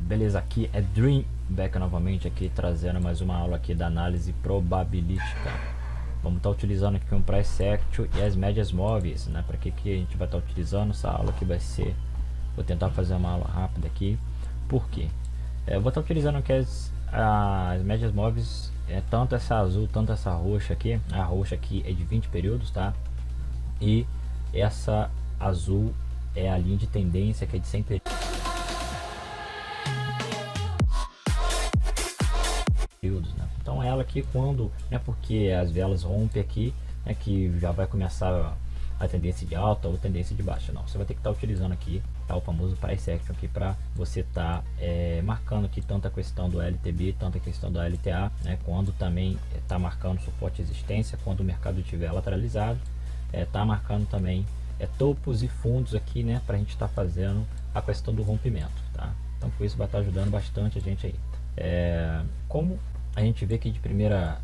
Beleza, aqui é Dream Back novamente aqui, trazendo mais uma aula aqui da análise probabilística. Vamos estar utilizando aqui um price action e as médias móveis, né? Para que a gente vai estar utilizando essa aula aqui vai ser, vou tentar fazer uma aula rápida aqui. Por quê? Eu vou estar utilizando aqui as médias móveis, tanto essa azul, tanto essa roxa aqui. A roxa aqui é de 20 períodos, tá? E essa azul é a linha de tendência que é de 100 períodos. Né? Então ela aqui quando, porque as velas rompem aqui, que já vai começar a tendência de alta ou tendência de baixa. Não, você vai ter que estar utilizando aqui, tá, o famoso price action aqui para você estar marcando aqui tanto a questão do LTB, tanto a questão do LTA, né, quando também está marcando suporte e resistência, quando o mercado estiver lateralizado, tá marcando também topos e fundos aqui, né, para a gente estar fazendo a questão do rompimento, tá? Então por isso vai estar ajudando bastante a gente aí. Como a gente vê aqui de primeira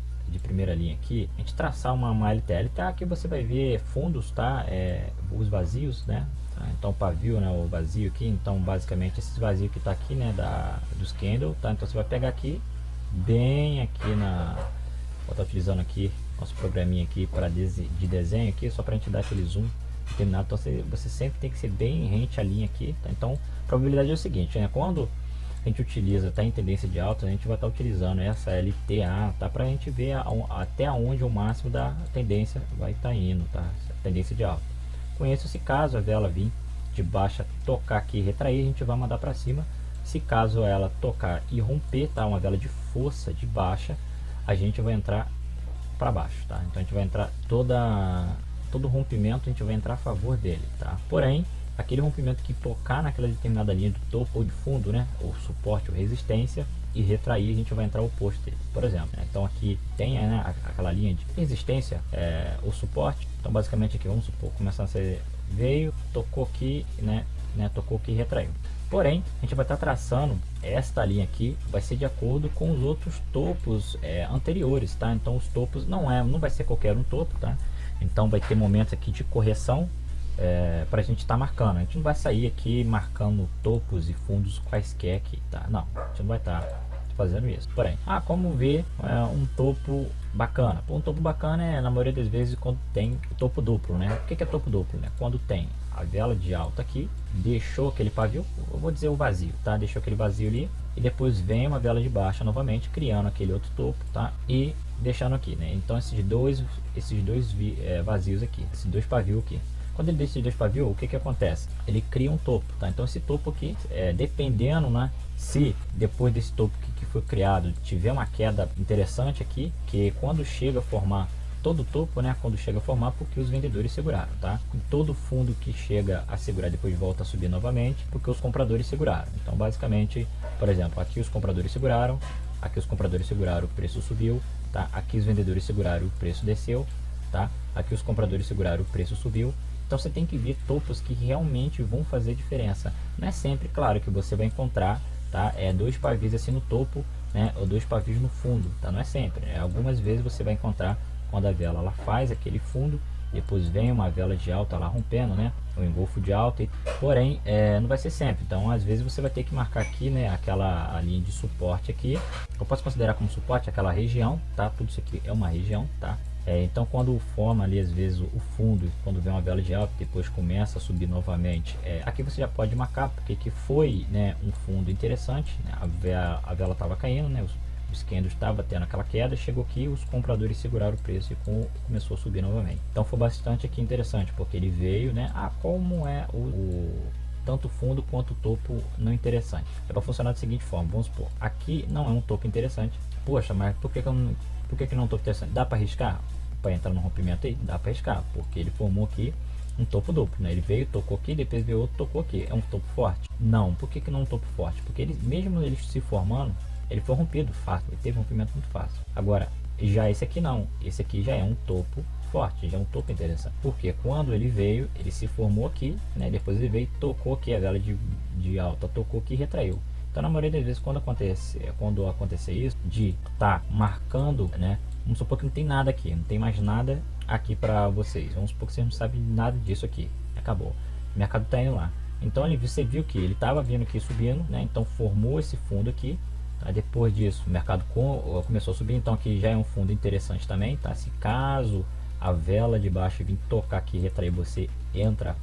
linha aqui, a gente traçar uma LTL, tá? Aqui você vai ver fundos, tá? Os vazios, né? Então pavio, né? O vazio aqui, então basicamente esses vazios que tá aqui, né? Dos candle, tá? Então você vai pegar aqui, bem aqui vou estar utilizando aqui nosso programinha aqui para de desenho aqui, só para a gente dar aquele zoom determinado. Então você sempre tem que ser bem rente a linha aqui, tá? Então a probabilidade é o seguinte, né? Quando a gente utiliza, tá em tendência de alta, a gente vai estar utilizando essa LTA, tá, para a gente ver até onde o máximo da tendência vai estar indo, tá, tendência de alta. Com isso, se caso a vela vir de baixa, tocar aqui e retrair, a gente vai mandar para cima. Se caso ela tocar e romper, tá, uma vela de força de baixa, a gente vai entrar para baixo, tá. Então a gente vai entrar todo rompimento, a gente vai entrar a favor dele, tá. Porém, aquele rompimento que tocar naquela determinada linha do topo ou de fundo, né, ou suporte ou resistência, e retrair, a gente vai entrar o oposto dele, por exemplo, né? Então aqui tem, né, aquela linha de resistência, o suporte. Então basicamente aqui, vamos supor, começando a ser, veio, tocou aqui, né, tocou aqui e retraiu. Porém, a gente vai estar traçando esta linha aqui, vai ser de acordo com os outros topos anteriores, tá? Então os topos não vai ser qualquer um topo, tá? Então vai ter momentos aqui de correção, para a gente estar marcando. A gente não vai sair aqui marcando topos e fundos quaisquer aqui, tá? Não, a gente não vai estar fazendo isso. Porém, como ver um topo bacana? Um topo bacana na maioria das vezes quando tem o topo duplo, né? O que é topo duplo, né? Quando tem a vela de alta aqui, deixou aquele pavio, eu vou dizer o vazio, tá? Deixou aquele vazio ali e depois vem uma vela de baixa novamente, criando aquele outro topo, tá? E deixando aqui, né? Então esses dois vazios aqui, esses dois pavios aqui. Quando ele deixa esses dois pavios, o que acontece? Ele cria um topo, tá? Então esse topo aqui, dependendo, né? Se depois desse topo que foi criado tiver uma queda interessante aqui, que quando chega a formar todo o topo, né? Quando chega a formar, porque os vendedores seguraram, tá? E todo fundo que chega a segurar depois volta a subir novamente, porque os compradores seguraram. Então basicamente, por exemplo, aqui os compradores seguraram, aqui os compradores seguraram, o preço subiu, tá? Aqui os vendedores seguraram, o preço desceu, tá? Aqui os compradores seguraram, o preço subiu. Então você tem que ver topos que realmente vão fazer diferença. Não é sempre, claro, que você vai encontrar, tá, dois pavios assim no topo, né, ou dois pavios no fundo, tá? Não é sempre, né? Algumas vezes você vai encontrar quando a vela ela faz aquele fundo, depois vem uma vela de alta lá rompendo, né, o engolfo de alta, porém não vai ser sempre. Então às vezes você vai ter que marcar aqui, né, a linha de suporte aqui. Eu posso considerar como suporte aquela região, tá? Tudo isso aqui é uma região, tá? Então quando forma ali às vezes o fundo, quando vem uma vela de alta, depois começa a subir novamente, aqui você já pode marcar, porque que foi, né, um fundo interessante, né? A vela estava caindo, né, os candles estava tendo aquela queda, chegou aqui, os compradores seguraram o preço e começou a subir novamente. Então foi bastante aqui interessante, porque ele veio, né, como é tanto fundo quanto o topo não interessante. Vai funcionar da seguinte forma, vamos supor, aqui não é um topo interessante. Poxa, mas por que não é um topo interessante? Dá para arriscar? Para entrar no rompimento aí? Dá para arriscar, porque ele formou aqui um topo duplo, né? Ele veio, tocou aqui, depois veio outro, tocou aqui. É um topo forte? Não. Por que não é um topo forte? Porque ele, mesmo ele se formando, ele foi rompido fácil, ele teve um rompimento muito fácil. Agora, já esse aqui não, esse aqui já é um topo forte, já é um topo interessante. Porque quando ele veio, ele se formou aqui, né? Depois ele veio, tocou aqui a vela de alta, tocou aqui e retraiu. Então na maioria das vezes quando acontecer isso, de estar marcando, né? Vamos supor que não tem nada aqui, não tem mais nada aqui para vocês. Vamos supor que vocês não sabem nada disso aqui. Acabou. O mercado está indo lá. Então você viu que ele estava vindo aqui subindo, né? Então formou esse fundo aqui. Tá? Depois disso o mercado começou a subir, então aqui já é um fundo interessante também, tá? Se caso a vela de baixo vir tocar aqui, retrair, você entra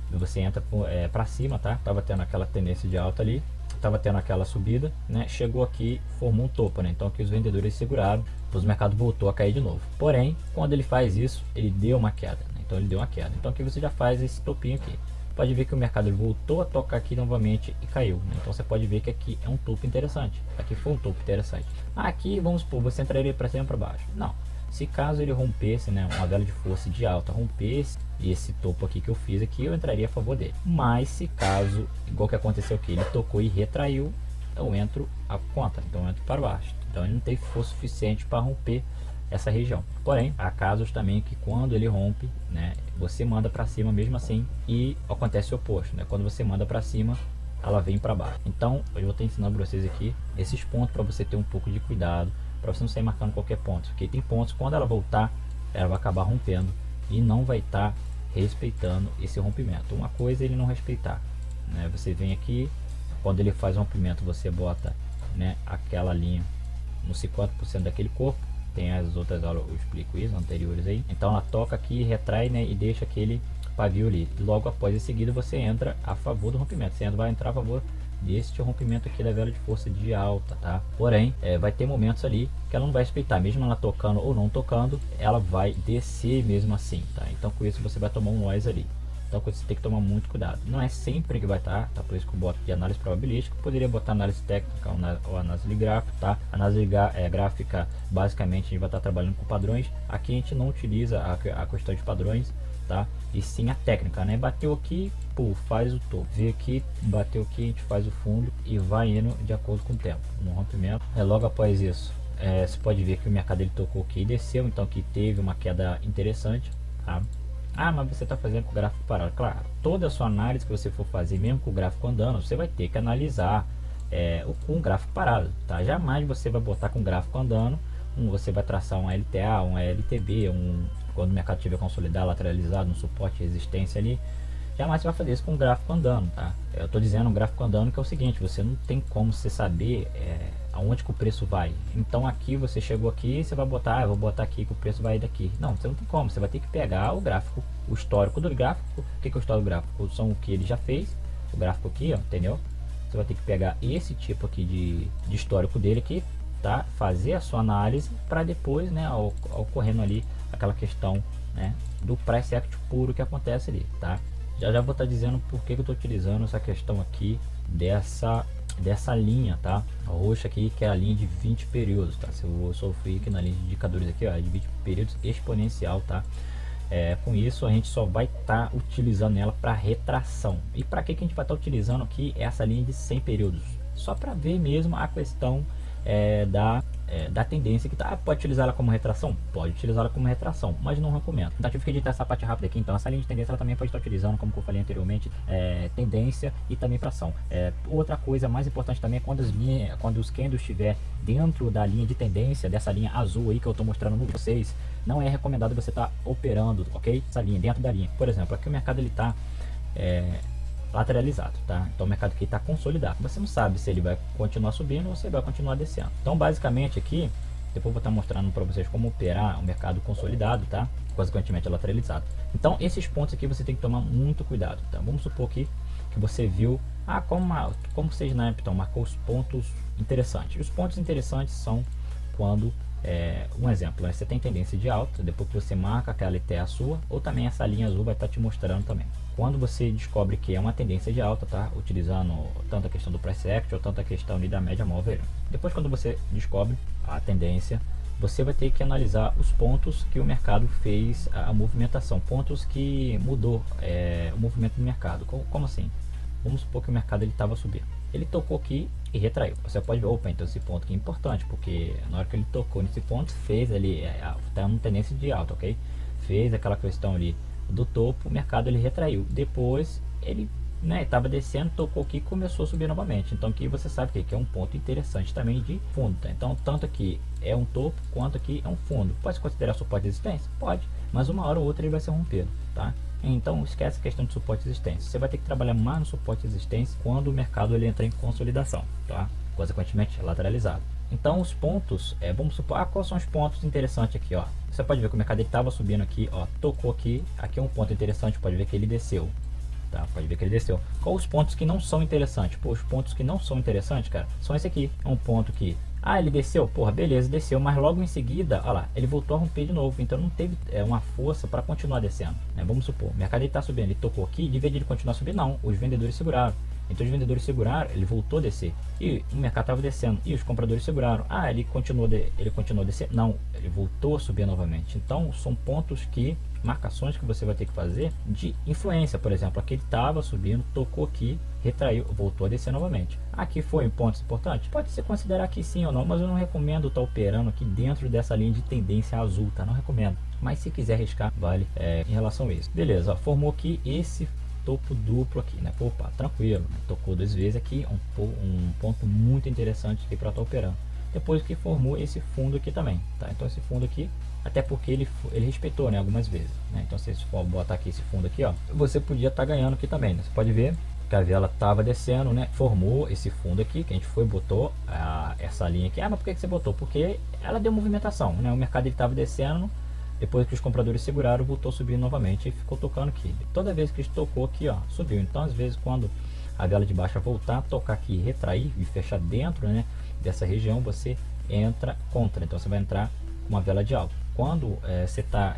para cima, tá? Tava tendo aquela tendência de alta ali, tava tendo aquela subida, né? Chegou aqui, formou um topo, né? Então aqui os vendedores seguraram, depois o mercado voltou a cair de novo. Porém, quando ele faz isso, ele deu uma queda, né? Então ele deu uma queda. Então aqui você já faz esse topinho aqui. Pode ver que o mercado voltou a tocar aqui novamente e caiu, né? Então você pode ver que aqui é um topo interessante. Aqui foi um topo interessante. Aqui, vamos supor, você entraria para cima ou para baixo? Não. Se caso ele rompesse, né, uma vela de força de alta rompesse esse topo aqui que eu fiz aqui, eu entraria a favor dele. Mas se caso, igual que aconteceu aqui, ele tocou e retraiu, eu entro a conta, então eu entro para baixo. Então ele não tem força suficiente para romper essa região. Porém, há casos também que quando ele rompe, né, você manda para cima mesmo assim e acontece o oposto, né? Quando você manda para cima, ela vem para baixo. Então, eu vou estar ensinando para vocês aqui esses pontos para você ter um pouco de cuidado, para você não sair marcando qualquer ponto, porque tem pontos quando ela voltar, ela vai acabar rompendo e não vai estar respeitando esse rompimento. Uma coisa é ele não respeitar, né? Você vem aqui, quando ele faz rompimento, você bota, né, aquela linha no 50% daquele corpo. Tem as outras aulas, eu explico isso, anteriores aí. Então ela toca aqui, retrai, né, e deixa aquele pavio ali. Logo após em seguida você entra a favor do rompimento. Você vai entrar a favor deste rompimento aqui da vela de força de alta, tá? Porém, vai ter momentos ali que ela não vai respeitar, mesmo ela tocando ou não tocando, ela vai descer mesmo assim, tá? Então com isso você vai tomar um noise ali. Então você tem que tomar muito cuidado. Não é sempre que vai estar, tá? Por isso que eu boto de análise probabilística. Poderia botar análise técnica ou análise gráfica, tá? Análise gráfica, basicamente a gente vai estar trabalhando com padrões. Aqui a gente não utiliza a questão de padrões, tá? E sim a técnica, né? Bateu aqui, pô, faz o topo. Vê aqui, bateu aqui, a gente faz o fundo e vai indo de acordo com o tempo. No rompimento, logo após isso, você pode ver que o mercado ele tocou aqui e desceu, então aqui teve uma queda interessante, tá? Ah, mas você está fazendo com o gráfico parado. Claro, toda a sua análise que você for fazer, mesmo com o gráfico andando, você vai ter que analisar com o gráfico parado, tá? Jamais você vai botar com o gráfico andando, você vai traçar um LTA, um LTB, quando o mercado estiver consolidado, lateralizado, um suporte, resistência ali. Jamais você vai fazer isso com o gráfico andando, tá? Eu estou dizendo um gráfico andando que é o seguinte, você não tem como você saber aonde que o preço vai. Então aqui você chegou aqui, você vai botar, eu vou botar aqui que o preço vai daqui. Não, você não tem como, você vai ter que pegar o gráfico, o histórico do gráfico. O que é o histórico do gráfico? São o que ele já fez, o gráfico aqui, ó, entendeu? Você vai ter que pegar esse tipo aqui de histórico dele aqui, tá? Fazer a sua análise para depois, né, ocorrendo ali aquela questão, né, do price action puro que acontece ali, tá? Já vou estar dizendo por que eu estou utilizando essa questão aqui dessa linha, tá? A roxa aqui que é a linha de 20 períodos, tá? Se eu sofri aqui na linha de indicadores aqui, ó, de 20 períodos exponencial, tá? Com isso a gente só vai estar utilizando ela para retração. E para que a gente vai estar utilizando aqui essa linha de 100 períodos? Só para ver mesmo a questão da tendência que tá. Pode utilizar ela como retração? Pode utilizá-la como retração, mas não recomendo. Então tive que editar essa parte rápida aqui. Então essa linha de tendência ela também pode estar utilizando, como eu falei anteriormente, tendência e também fração. Outra coisa mais importante também é quando os candles estiver dentro da linha de tendência, dessa linha azul aí que eu estou mostrando no vocês, não é recomendado você estar operando, ok? Essa linha, dentro da linha. Por exemplo, aqui o mercado ele está lateralizado, tá? Então o mercado aqui está consolidado. Você não sabe se ele vai continuar subindo ou se ele vai continuar descendo. Então basicamente aqui, depois eu vou estar mostrando para vocês como operar o mercado consolidado, tá? Consequentemente lateralizado. Então esses pontos aqui você tem que tomar muito cuidado, tá? Vamos supor aqui que você viu, como vocês na Epton marcou os pontos interessantes. Os pontos interessantes são quando um exemplo, você tem tendência de alta, depois que você marca aquela LTA sua, ou também essa linha azul vai estar te mostrando também. Quando você descobre que é uma tendência de alta, tá? Utilizando tanto a questão do price action, ou tanto a questão ali da média móvel. Depois quando você descobre a tendência, você vai ter que analisar os pontos que o mercado fez a movimentação, pontos que mudou o movimento do mercado. Como assim? Vamos supor que o mercado ele estava subindo. Ele tocou aqui e retraiu. Você pode ver, opa, então esse ponto aqui é importante, porque na hora que ele tocou nesse ponto, fez ali, está uma tendência de alta, ok? Fez aquela questão ali do topo, o mercado ele retraiu. Depois ele estava descendo, tocou aqui e começou a subir novamente. Então aqui você sabe que é um ponto interessante também de fundo, tá? Então tanto aqui é um topo, quanto aqui é um fundo. Pode se considerar suporte de resistência? Pode, mas uma hora ou outra ele vai ser rompido, tá? Então esquece a questão de suporte e resistência. Você vai ter que trabalhar mais no suporte e resistência quando o mercado ele entrar em consolidação, tá? Consequentemente lateralizado. Então os pontos, vamos supor, quais são os pontos interessantes aqui, ó. Você pode ver que o mercado estava subindo aqui, ó, tocou aqui, aqui é um ponto interessante, pode ver que ele desceu, tá? Pode ver que ele desceu. Qual os pontos que não são interessantes? Pô, os pontos que não são interessantes, cara, são esse aqui. É um ponto que, ele desceu, porra, beleza, desceu, mas logo em seguida, olha lá, ele voltou a romper de novo, então não teve uma força para continuar descendo, né? Vamos supor, o mercado está subindo, ele tocou aqui, de vez de ele continuar subindo, não, os vendedores seguraram. Então os vendedores seguraram, ele voltou a descer. E o mercado estava descendo. E os compradores seguraram. Ele continuou a descer. Não, ele voltou a subir novamente. Então são pontos que, marcações que você vai ter que fazer de influência. Por exemplo, aqui ele estava subindo, tocou aqui, retraiu, voltou a descer novamente. Aqui foi um ponto importante? Pode se considerar que sim ou não, mas eu não recomendo estar operando aqui dentro dessa linha de tendência azul, tá? Não recomendo. Mas se quiser arriscar, vale em relação a isso. Beleza, ó, formou aqui esse topo duplo aqui, né? Opa, tranquilo, né? Tocou 2 vezes aqui, um ponto muito interessante aqui para estar operando. Depois que formou esse fundo aqui também, tá? Então esse fundo aqui, até porque ele respeitou, né, algumas vezes, né? Então se você for botar aqui esse fundo aqui, ó, você podia estar ganhando aqui também, né? Você pode ver que a vela estava descendo, né? Formou esse fundo aqui, que a gente botou essa linha aqui. Mas por que você botou? Porque ela deu movimentação, né? O mercado estava descendo. Depois que os compradores seguraram, voltou a subir novamente e ficou tocando aqui. Toda vez que tocou aqui, ó, subiu. Então, às vezes, quando a vela de baixa voltar, tocar aqui, retrair e fechar dentro, né, dessa região, você entra contra. Então, você vai entrar com uma vela de alta. Quando você está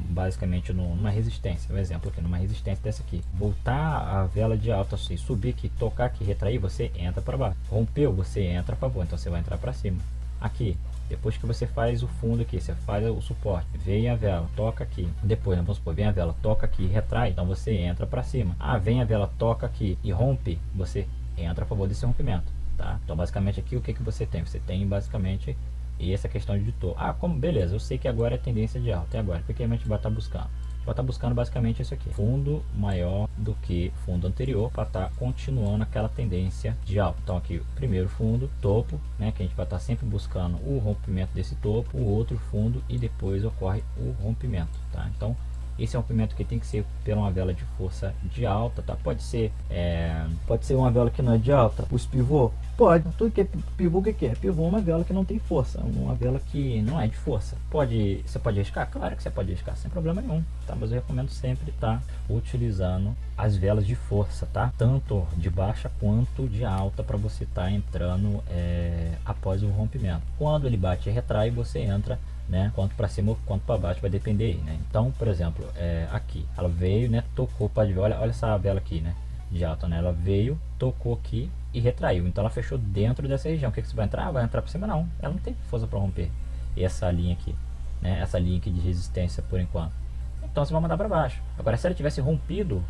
basicamente numa resistência, um exemplo aqui, numa resistência dessa aqui, voltar a vela de alta, assim, subir aqui, tocar aqui, retrair, você entra para baixo. Rompeu, você entra a favor. Então, você vai entrar para cima. Aqui. Depois que você faz o fundo aqui, você faz o suporte, vem a vela, toca aqui. Depois, né, vamos supor, vem a vela, toca aqui, retrai, então você entra para cima. Vem a vela, toca aqui e rompe, você entra a favor desse rompimento, tá? Então, basicamente aqui, o que você tem? Você tem basicamente essa questão de editor. Como, beleza, eu sei que agora é tendência de alta, e agora? O que a gente vai estar buscando? Vai estar buscando basicamente isso aqui, fundo maior do que fundo anterior, para estar continuando aquela tendência de alta. Então aqui o primeiro fundo, topo, né, que a gente vai estar sempre buscando o rompimento desse topo, o outro fundo e depois ocorre o rompimento, tá? Então esse rompimento que tem que ser pela uma vela de força de alta, tá? Pode ser uma vela que não é de alta, os pivô, pode. Tudo que é pivô, o que é? Pivô é uma vela que não tem força, uma vela que não é de força. Você pode arriscar? Claro que você pode arriscar, sem problema nenhum, tá? Mas eu recomendo sempre estar utilizando as velas de força, tá? Tanto de baixa quanto de alta, para você estar entrando após o rompimento. Quando ele bate e retrai, você entra, né, quanto para cima ou quanto para baixo, vai depender aí, né? Então, por exemplo, aqui ela veio, né, tocou, pode ver, olha essa vela aqui, né, de alta, né, ela veio, tocou aqui e retraiu, então ela fechou dentro dessa região. O que você vai entrar? Vai entrar para cima? Não, ela não tem força para romper essa linha aqui, né, essa linha aqui de resistência por enquanto. Então você vai mandar para baixo. Agora, se ela tivesse rompido,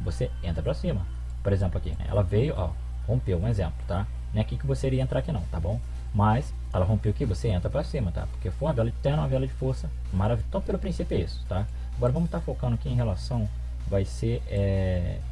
você entra para cima. Por exemplo, aqui, né, ela veio, ó, rompeu, um exemplo, tá? Não é aqui que você iria entrar aqui não, tá bom? Mas ela rompeu aqui, você entra para cima, tá? Porque foi uma vela de terno, uma vela de força maravilhosa. Então, pelo princípio é isso, tá? Agora vamos estar focando aqui em relação, vai ser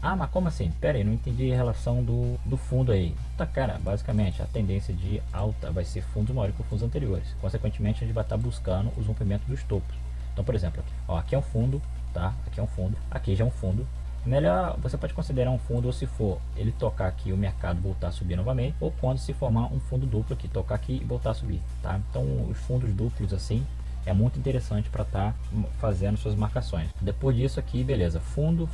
mas como assim? Pera aí, não entendi a relação do fundo aí. Tá, cara, basicamente a tendência de alta vai ser fundos maiores que os fundos anteriores. Consequentemente, a gente vai estar buscando os rompimentos dos topos. Então, por exemplo, aqui, ó, aqui é um fundo, tá? Aqui é um fundo, aqui já é um fundo. Melhor, você pode considerar um fundo, ou se for ele tocar aqui, o mercado voltar a subir novamente, ou quando se formar um fundo duplo aqui, tocar aqui e voltar a subir, tá? Então os fundos duplos assim é muito interessante para estar fazendo suas marcações. Depois disso aqui, beleza, fundo,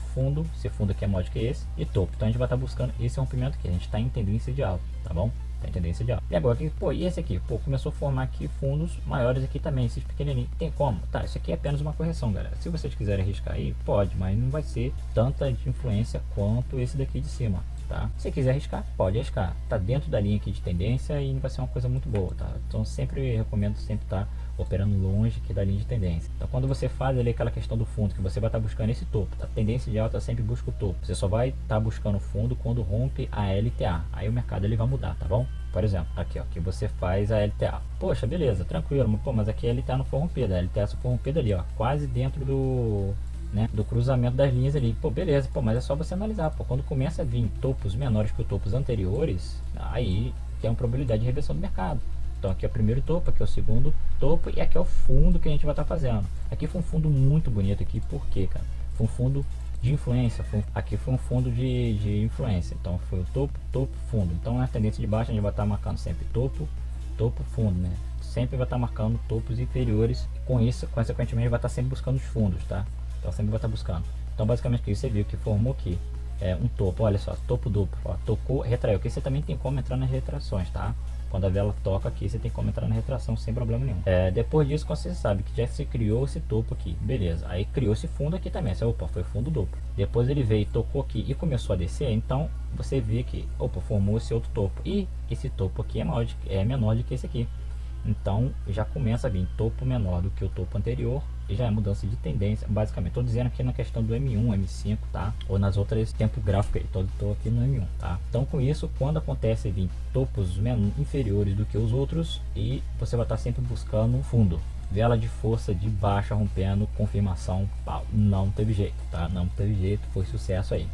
esse fundo aqui é maior que esse, e topo. Então a gente vai estar buscando esse rompimento aqui, a gente está em tendência de alta, tá bom? Tem tendência de alta. E agora, e esse aqui? Começou a formar aqui fundos maiores aqui também, esses pequenininhos. Tem como? Tá, isso aqui é apenas uma correção, galera. Se vocês quiserem arriscar aí, pode, mas não vai ser tanta de influência quanto esse daqui de cima, tá? Se quiser arriscar, pode arriscar. Tá dentro da linha aqui de tendência e vai ser uma coisa muito boa, tá? Então sempre recomendo sempre estar operando longe aqui da linha de tendência. Então quando você faz ali aquela questão do fundo, que você vai estar buscando esse topo, tá? Tendência de alta sempre busca o topo. Você só vai estar buscando o fundo quando rompe a LTA. Aí o mercado ele vai mudar, tá bom? Por exemplo, aqui ó, que você faz a LTA. Poxa, beleza, tranquilo, mas aqui a LTA não foi rompida, a LTA só foi rompida ali, ó, quase dentro do, né, do cruzamento das linhas ali. Beleza, mas é só você analisar, quando começa a vir topos menores que os topos anteriores, aí tem uma probabilidade de reversão do mercado. Então aqui é o primeiro topo, aqui é o segundo topo e aqui é o fundo que a gente vai estar fazendo. Aqui foi um fundo muito bonito aqui, por quê, cara? foi um fundo de influência, aqui foi um fundo de influência, então foi o topo, topo, fundo. Então na tendência de baixa a gente vai estar marcando sempre topo, topo, fundo, né? Sempre vai estar marcando topos inferiores, com isso, consequentemente, vai estar sempre buscando os fundos, tá? Então sempre vai estar buscando. Então basicamente aqui você viu que formou aqui um topo, olha só, topo duplo, ó, tocou, retraiu. Aqui você também tem como entrar nas retrações, tá? Quando a vela toca aqui, você tem como entrar na retração sem problema nenhum. Depois disso, quando você sabe que já se criou esse topo aqui, beleza. Aí criou esse fundo aqui também, opa, foi fundo duplo. Depois ele veio, tocou aqui e começou a descer, então você vê que, opa, formou esse outro topo. E esse topo aqui é menor do que esse aqui. Então já começa a vir topo menor do que o topo anterior e já é mudança de tendência. Basicamente estou dizendo aqui na questão do M1, M5, tá? Ou nas outras tempo gráfico aí, estou aqui no M1, tá? Então com isso, quando acontece vir topos inferiores do que os outros, e você vai estar sempre buscando fundo, vela de força de baixa rompendo, confirmação, pau, não teve jeito, tá? Não teve jeito, foi sucesso aí.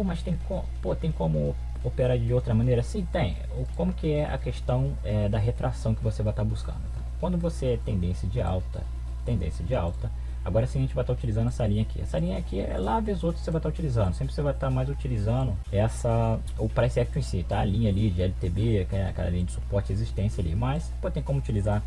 Mas tem como operar de outra maneira? Sim, tem. Como que é a questão da retração que você vai estar buscando, tá? Quando você é tendência de alta, agora sim a gente vai estar utilizando essa linha aqui é lá vez outros você vai estar utilizando, sempre você vai estar mais utilizando o price action em si, tá? A linha ali de LTB, que é aquela linha de suporte e resistência ali, mas pô, tem como utilizar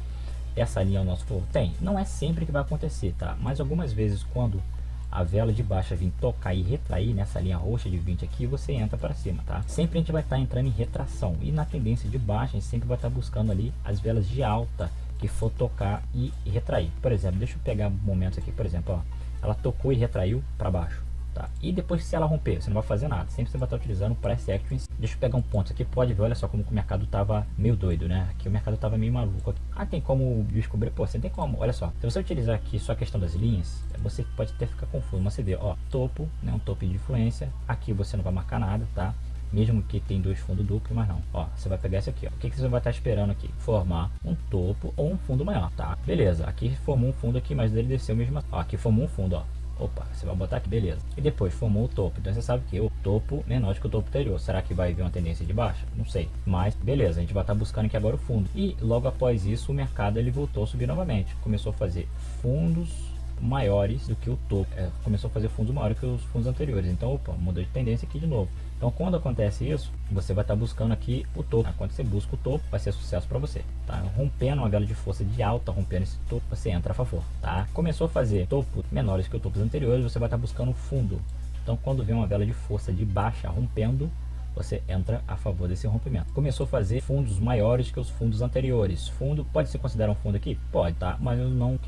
essa linha ao nosso favor? Tem, não é sempre que vai acontecer, tá? Mas algumas vezes quando a vela de baixa vir tocar e retrair nessa linha roxa de 20 aqui, você entra para cima, tá? Sempre a gente vai estar entrando em retração, e na tendência de baixa a gente sempre vai estar buscando ali as velas de alta que for tocar e retrair. Por exemplo, deixa eu pegar momentos aqui, por exemplo, ó, ela tocou e retraiu para baixo, tá? E depois, se ela romper, você não vai fazer nada, sempre você vai estar utilizando o price action. Deixa eu pegar um ponto aqui, pode ver, olha só como o mercado tava meio doido, né? Aqui o mercado tava meio maluco. Tem como descobrir? Pô, você tem como, olha só, se você utilizar aqui só a questão das linhas, você pode até ficar confuso, mas você vê, ó, topo, né, um topo de influência, aqui você não vai marcar nada, tá? Mesmo que tem dois fundos duplos, mas não, ó, você vai pegar esse aqui, ó. O que você vai estar esperando aqui? Formar um topo ou um fundo maior, tá? Beleza, aqui formou um fundo aqui, mas ele desceu mesmo, ó, aqui formou um fundo, ó. Opa, você vai botar aqui, beleza. E depois formou o topo, então você sabe que o topo menor do que o topo anterior. Será que vai vir uma tendência de baixa? Não sei, mas beleza, a gente vai estar buscando aqui agora o fundo. E logo após isso, o mercado ele voltou a subir novamente, começou a fazer fundos maiores do que o topo, começou a fazer fundos maiores que os fundos anteriores. Então, opa, mudou de tendência aqui de novo. Então, quando acontece isso, você vai estar buscando aqui o topo. Quando você busca o topo, vai ser sucesso para você, tá? Rompendo uma vela de força de alta, rompendo esse topo, você entra a favor, tá? Começou a fazer topos menores que os topos anteriores, você vai estar buscando fundo. Então, quando vem uma vela de força de baixa rompendo, você entra a favor desse rompimento. Começou a fazer fundos maiores que os fundos anteriores. Fundo pode ser considerado um fundo aqui? Pode, tá? Mas não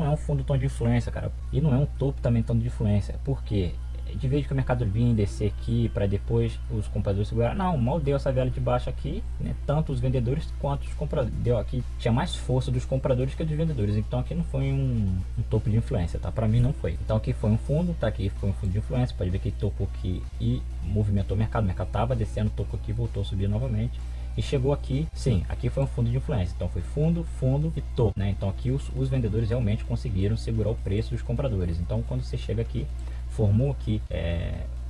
é um fundo tão de influência, cara. E não é um topo também tão de influência. Por quê? De vez que o mercado vir descer aqui para depois os compradores segurar, não, mal deu essa vela de baixo aqui, né? Tanto os vendedores quanto os compradores. Deu aqui, tinha mais força dos compradores que dos vendedores. Então aqui não foi um topo de influência, tá? Para mim não foi. Então aqui foi um fundo, tá? Aqui foi um fundo de influência. Pode ver que tocou aqui e movimentou o mercado. O mercado tava descendo, tocou aqui, voltou a subir novamente. E chegou aqui, sim, aqui foi um fundo de influência. Então foi fundo, fundo e topo, né? Então aqui os vendedores realmente conseguiram segurar o preço dos compradores. Então quando você chega aqui, formou aqui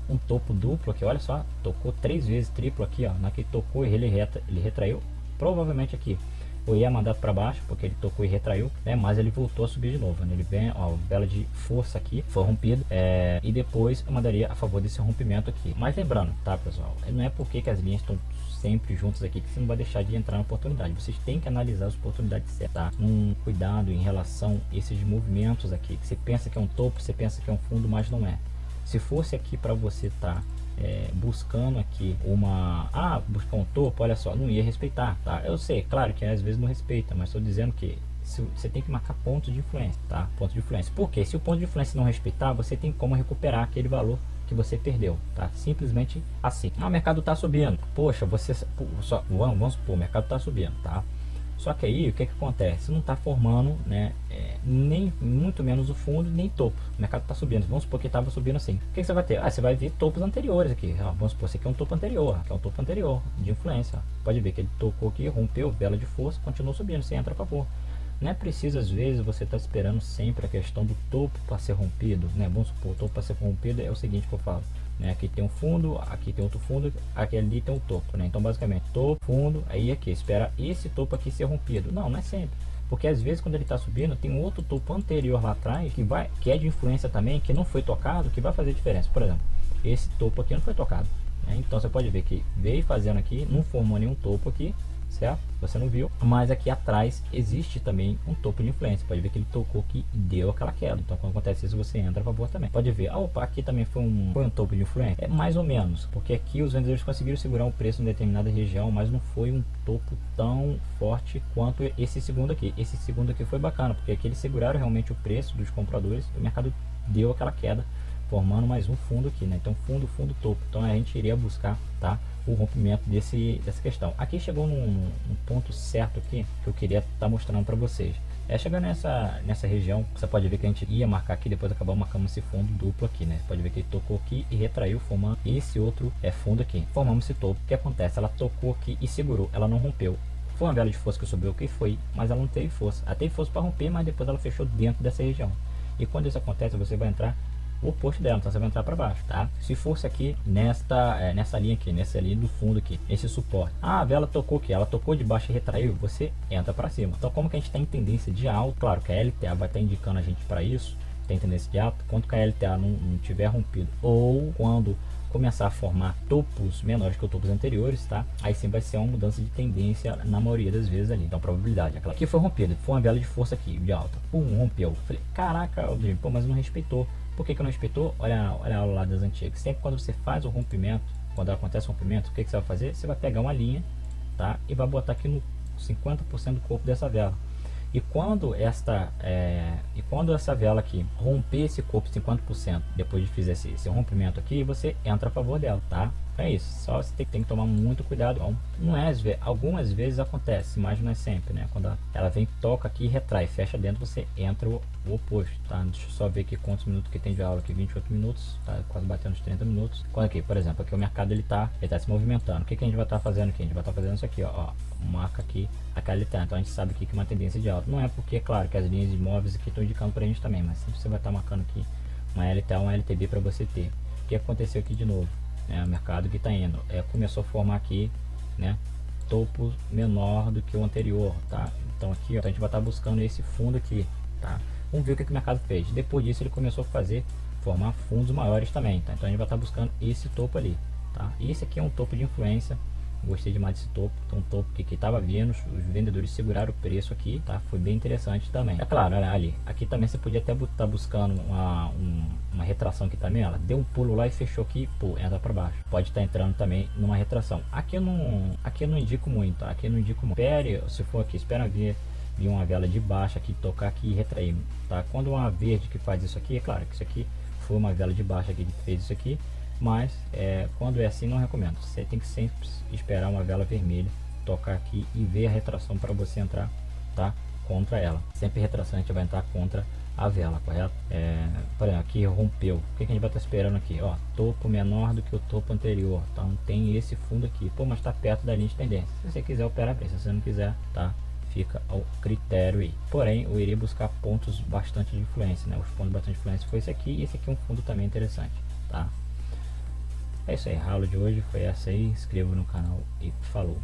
um topo duplo aqui, olha só, tocou 3 vezes triplo aqui, ó, na que tocou e ele retraiu, provavelmente aqui eu ia mandar para baixo, porque ele tocou e retraiu, né, mas ele voltou a subir de novo, né, ele vem, ó, vela de força aqui, foi rompido, e depois eu mandaria a favor desse rompimento aqui. Mas lembrando, tá, pessoal, não é porque que as linhas estão sempre juntas aqui que você não vai deixar de entrar na oportunidade. Vocês têm que analisar as oportunidades certas, tá? Cuidado em relação a esses movimentos aqui, que você pensa que é um topo, você pensa que é um fundo, mas não é. Se fosse aqui para você estar buscando aqui buscar um topo, olha só, não ia respeitar, tá? Eu sei, claro que às vezes não respeita, mas estou dizendo que você tem que marcar pontos de influência, tá? Pontos de influência. Porque se o ponto de influência não respeitar, você tem como recuperar aquele valor que você perdeu, tá? Simplesmente assim. O mercado tá subindo. Poxa, vamos supor, o mercado tá subindo, tá? Só que aí o que acontece? Não tá formando, né? Nem muito menos o fundo, nem topo. O mercado tá subindo. Vamos supor que tava subindo assim. O que você vai ter? Você vai ver topos anteriores aqui. Vamos supor, esse aqui é um topo anterior, que é um topo anterior de influência. Pode ver que ele tocou aqui, rompeu, vela de força, continuou subindo. Você entra a favor. Não é preciso, às vezes, você está esperando sempre a questão do topo para ser rompido, né? Vamos supor, o topo para ser rompido é o seguinte que eu falo, né? Aqui tem um fundo, aqui tem outro fundo, aqui ali tem um topo, né? Então, basicamente, topo, fundo, aí aqui, espera esse topo aqui ser rompido. Não é sempre. Porque às vezes quando ele está subindo, tem outro topo anterior lá atrás que é de influência também, que não foi tocado, que vai fazer diferença. Por exemplo, esse topo aqui não foi tocado, né? Então você pode ver que veio fazendo aqui, não formou nenhum topo aqui, certo? Você não viu, mas aqui atrás existe também um topo de influência. Pode ver que ele tocou aqui e deu aquela queda. Então quando acontece isso, você entra a favor também. Pode ver, opa, aqui também foi um topo de influência. É mais ou menos, porque aqui os vendedores conseguiram segurar um preço em determinada região, mas não foi um topo tão forte quanto esse segundo aqui. Esse segundo aqui foi bacana, porque aqui eles seguraram realmente o preço dos compradores, o mercado deu aquela queda, formando mais um fundo aqui, né? Então fundo, topo. Então a gente iria buscar, tá, o rompimento dessa questão. Aqui chegou num ponto certo aqui que eu queria estar mostrando para vocês. Chegando nessa região, você pode ver que a gente ia marcar aqui, depois acabou marcando esse fundo duplo aqui, né? Você pode ver que ele tocou aqui e retraiu, formando esse outro fundo aqui. Formamos esse topo. O que acontece? Ela tocou aqui e segurou, ela não rompeu. Foi uma vela de força que subiu, o que foi, mas ela não teve força. Ela teve força para romper, mas depois ela fechou dentro dessa região. E quando isso acontece, você vai entrar o oposto dela, então você vai entrar para baixo, tá? Se fosse aqui nessa linha aqui, nessa linha do fundo aqui, esse suporte, a vela tocou aqui, ela tocou de baixo e retraiu, você entra para cima. Então como que a gente está em tendência de alta, claro que a LTA vai estar indicando a gente para isso, tem tendência de alta, quando que a LTA não tiver rompido, ou quando começar a formar topos menores que os topos anteriores, tá? Aí sim vai ser uma mudança de tendência na maioria das vezes ali. Então probabilidade, aquela que foi rompida, foi uma vela de força aqui, de alta, rompeu. Falei, caraca, pô, mas não respeitou. Por que não respeitou? Olha a aula lá das antigas. Sempre quando você faz o rompimento, quando acontece o rompimento, o que você vai fazer? Você vai pegar uma linha, tá? E vai botar aqui no 50% do corpo dessa vela. E quando essa vela aqui romper esse corpo 50%, depois de fazer esse rompimento aqui, você entra a favor dela, tá? É isso, só você tem que tomar muito cuidado. Não é, algumas vezes acontece, mas não é sempre, né? Quando ela vem, toca aqui, retrai, fecha dentro, você entra o oposto, tá? Deixa eu só ver aqui quantos minutos que tem de aula aqui, 28 minutos, tá? Quase batendo os 30 minutos. Quando aqui, por exemplo, aqui o mercado ele tá se movimentando. O que a gente vai estar fazendo aqui? A gente vai estar fazendo isso aqui, ó, marca aqui a LTA. Então a gente sabe aqui que é uma tendência de alta. Não é porque, claro, que as linhas de imóveis aqui estão indicando pra gente também, mas sempre você vai estar marcando aqui uma LTA, uma LTB para você ter. O que aconteceu aqui de novo? O mercado que está indo começou a formar aqui, né, topo menor do que o anterior, tá? Então aqui, ó, a gente vai estar buscando esse fundo aqui, tá? Vamos ver o que o mercado fez. Depois disso ele começou a formar fundos maiores também, tá? Então a gente vai estar buscando esse topo ali, tá? E esse aqui é um topo de influência. Gostei demais desse topo, então um topo que estava vindo, os vendedores seguraram o preço aqui, tá? Foi bem interessante também. É claro, olha ali, aqui também você podia até estar buscando uma retração aqui também, ela deu um pulo lá e fechou aqui, pô, entra para baixo. Pode estar entrando também numa retração. Aqui eu não indico muito, tá? Aqui eu não indico muito. Espere, se for aqui, espera ver uma vela de baixo aqui, tocar aqui e retrair, tá? Quando uma verde que faz isso aqui, é claro que isso aqui foi uma vela de baixo aqui que fez isso aqui, mas quando é assim não recomendo. Você tem que sempre esperar uma vela vermelha tocar aqui e ver a retração para você entrar, tá, contra ela. Sempre retração a gente vai entrar contra a vela, correto? Por exemplo, aqui rompeu. O que a gente vai estar esperando aqui? Ó, topo menor do que o topo anterior. Então tem esse fundo aqui. Pô, mas está perto da linha de tendência. Se você quiser operar bem, se você não quiser, tá? Fica ao critério aí. Porém, eu iria buscar pontos bastante de influência, né? Os pontos bastante de influência foi esse aqui e esse aqui é um fundo também interessante, tá? É isso aí, a aula de hoje foi essa aí. Inscreva no canal e falou.